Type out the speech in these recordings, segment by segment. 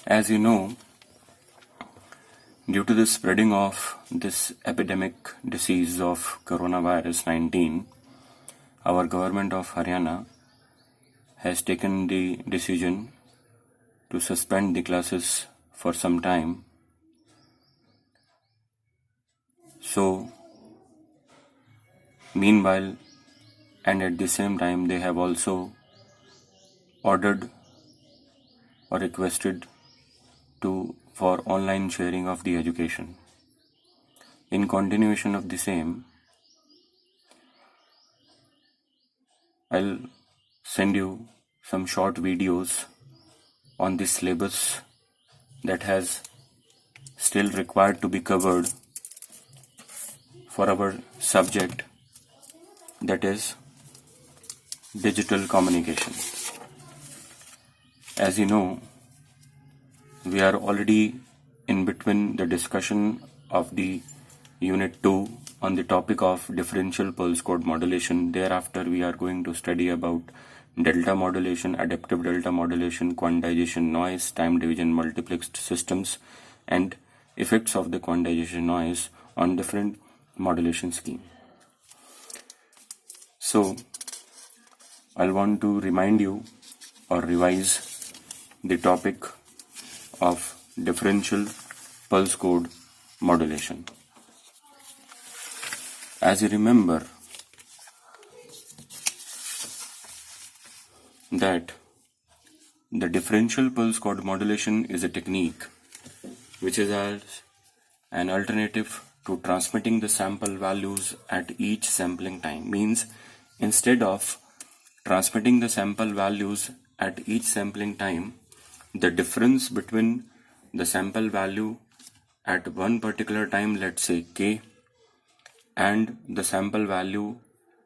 As you know, due to the spreading of this epidemic disease of coronavirus 19, our government of Haryana has taken the decision to suspend the classes for some time. So, meanwhile, and at the same time, they have also ordered or requested for online sharing of the education. In continuation of the same, I'll send you some short videos on the syllabus that has still required to be covered for our subject, that is digital communication. As you know, we are already in between the discussion of the Unit 2 on the topic of differential pulse code modulation. Thereafter, we are going to study about delta modulation, adaptive delta modulation, quantization noise, time division multiplexed systems, and effects of the quantization noise on different modulation scheme. So, I'll want to remind you or revise the topic of differential pulse code modulation. As you remember that the differential pulse code modulation is a technique which is as an alternative to transmitting the sample values at each sampling time. Means instead of transmitting the sample values at each sampling time, the difference between the sample value at one particular time, let's say k, and the sample value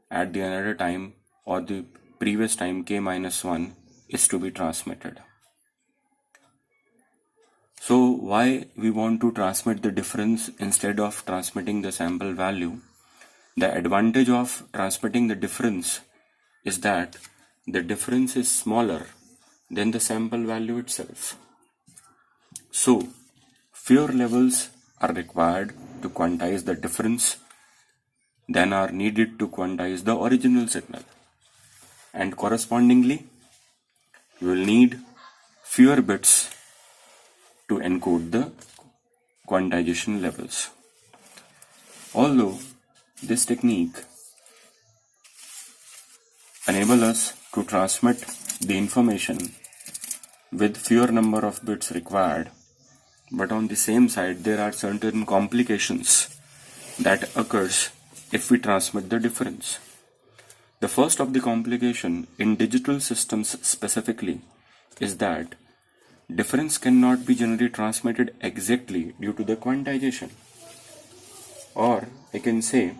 at the another time or the previous time k minus 1 is to be transmitted. So why we want to transmit the difference instead of transmitting the sample value? The advantage of transmitting the difference is that the difference is smaller than the sample value itself. So, fewer levels are required to quantize the difference than are needed to quantize the original signal. And correspondingly, you will need fewer bits to encode the quantization levels. Although this technique enables us to transmit the information with fewer number of bits required, but on the same side there are certain complications that occurs if we transmit the difference. The first of the complication in digital systems specifically is that difference cannot be generally transmitted exactly due to the quantization. Or I can say,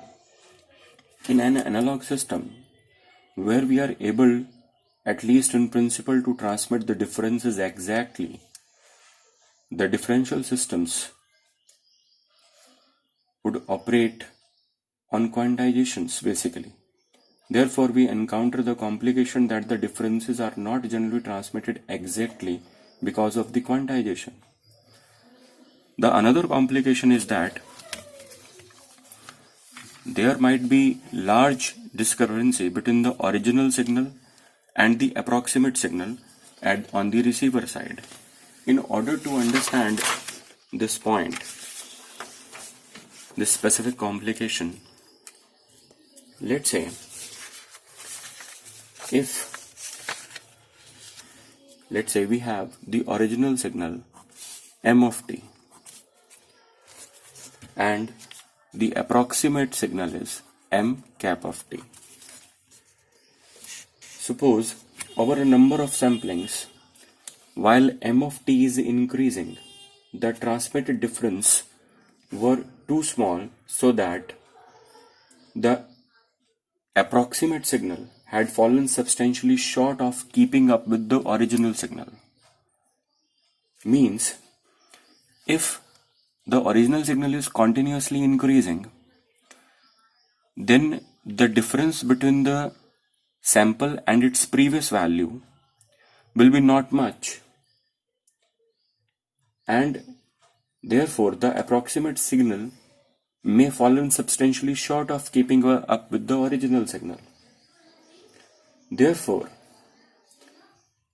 in an analog system where we are able, at least in principle, to transmit the differences exactly, the differential systems would operate on quantizations basically. Therefore, we encounter the complication that the differences are not generally transmitted exactly because of the quantization. The another complication is that there might be large discrepancy between the original signal and the approximate signal on the receiver side. In order to understand this point, this specific complication, let's say we have the original signal m of t and the approximate signal is m cap of t. Suppose over a number of samplings, while m of t is increasing, the transmitted difference were too small so that the approximate signal had fallen substantially short of keeping up with the original signal. Means, if the original signal is continuously increasing, then the difference between the sample and its previous value will be not much. and therefore the approximate signal may fall substantially short of keeping up with the original signal. Therefore,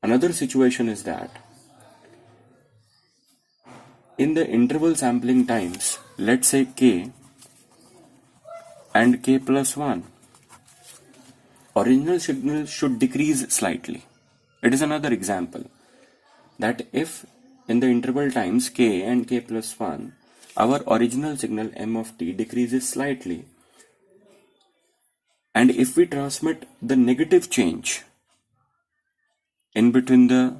another situation is that in the interval sampling times, let's say k and k plus 1, original signal should decrease slightly. It is another example that if in the interval times k and k plus 1, our original signal m of t decreases slightly, and if we transmit the negative change in between the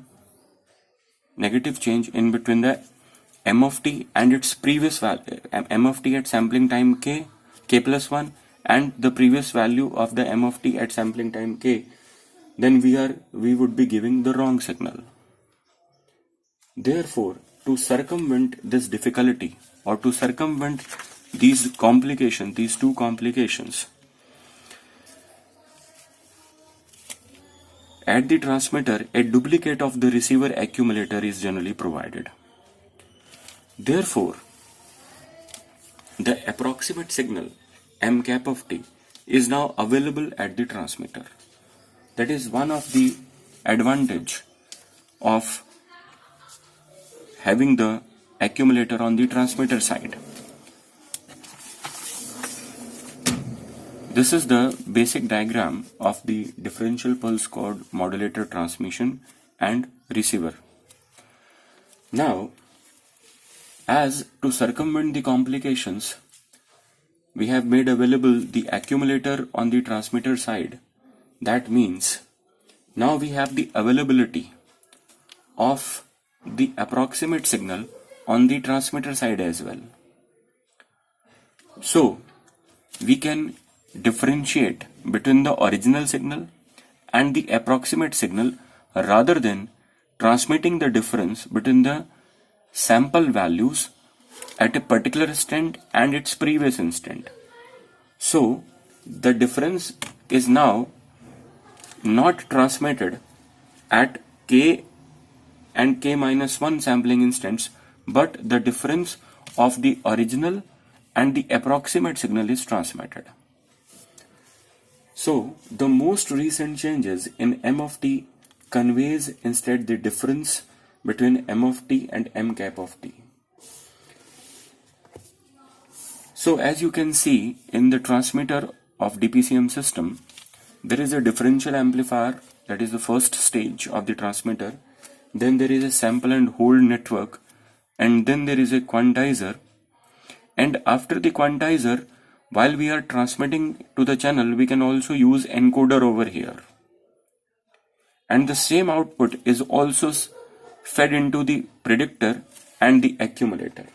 m of t and its previous value, m of t at sampling time k plus 1, and the previous value of the m of t at sampling time k, then we would be giving the wrong signal. Therefore, to circumvent this difficulty, or to circumvent these two complications, at the transmitter, a duplicate of the receiver accumulator is generally provided. Therefore, the approximate signal m cap of t is now available at the transmitter. That is one of the advantage of having the accumulator on the transmitter side. This is the basic diagram of the differential pulse code modulator transmission and receiver. Now, as to circumvent the complications, we have made available the accumulator on the transmitter side. That means now we have the availability of the approximate signal on the transmitter side as well. So, we can differentiate between the original signal and the approximate signal rather than transmitting the difference between the sample values at a particular instant and its previous instant. So, the difference is now not transmitted at k and k minus 1 sampling instants, but the difference of the original and the approximate signal is transmitted. So, the most recent changes in m of t conveys instead the difference between m of t and m cap of t. So, as you can see in the transmitter of DPCM system, there is a differential amplifier, that is the first stage of the transmitter. Then there is a sample and hold network, and then there is a quantizer. And after the quantizer, while we are transmitting to the channel, we can also use encoder over here. And the same output is also fed into the predictor and the accumulator.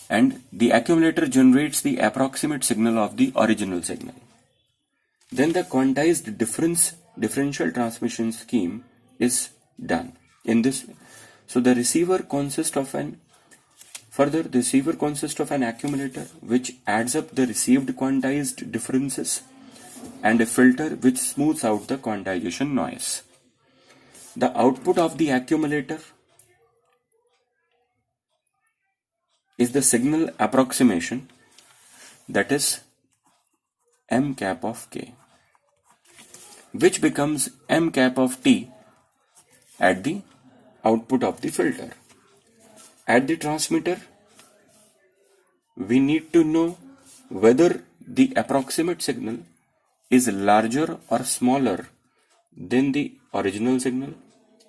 And the accumulator generates the approximate signal of the original signal. Then the quantized differential transmission scheme is done in this. So the receiver consists of an accumulator which adds up the received quantized differences and a filter which smooths out the quantization noise. The output of the accumulator is the signal approximation, that is m cap of k, which becomes m cap of t at the output of the filter. At the transmitter, we need to know whether the approximate signal is larger or smaller than the original signal,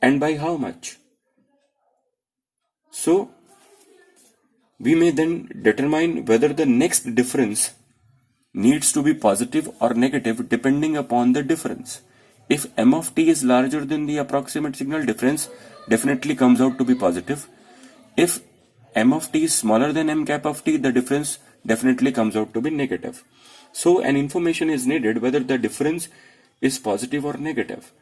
and by how much. So, we may then determine whether the next difference needs to be positive or negative depending upon the difference. If m of t is larger than the approximate signal, difference definitely comes out to be positive. If m of t is smaller than m cap of t, the difference definitely comes out to be negative. So an information is needed whether the difference is positive or negative,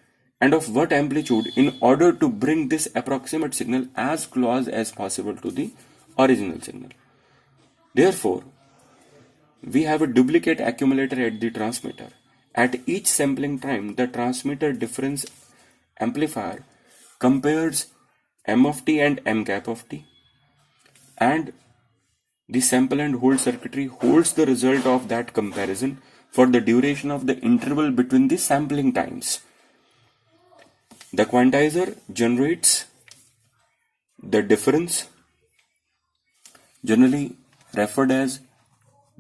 and of what amplitude, in order to bring this approximate signal as close as possible to the original signal. Therefore, we have a duplicate accumulator at the transmitter. At each sampling time, the transmitter difference amplifier compares M of t and M cap of t, and the sample and hold circuitry holds the result of that comparison for the duration of the interval between the sampling times. The quantizer generates the difference, generally referred as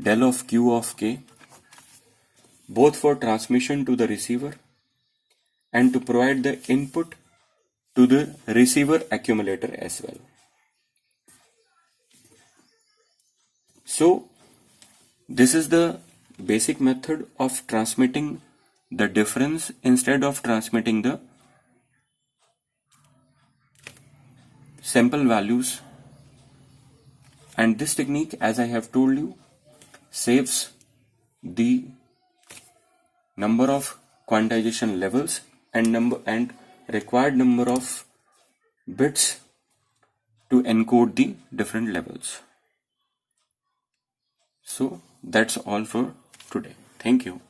del of Q of K, both for transmission to the receiver and to provide the input to the receiver accumulator as well. So, this is the basic method of transmitting the difference instead of transmitting the sample values, and this technique, as I have told you, saves the number of quantization levels and required number of bits to encode the different levels. So that's all for today. Thank you.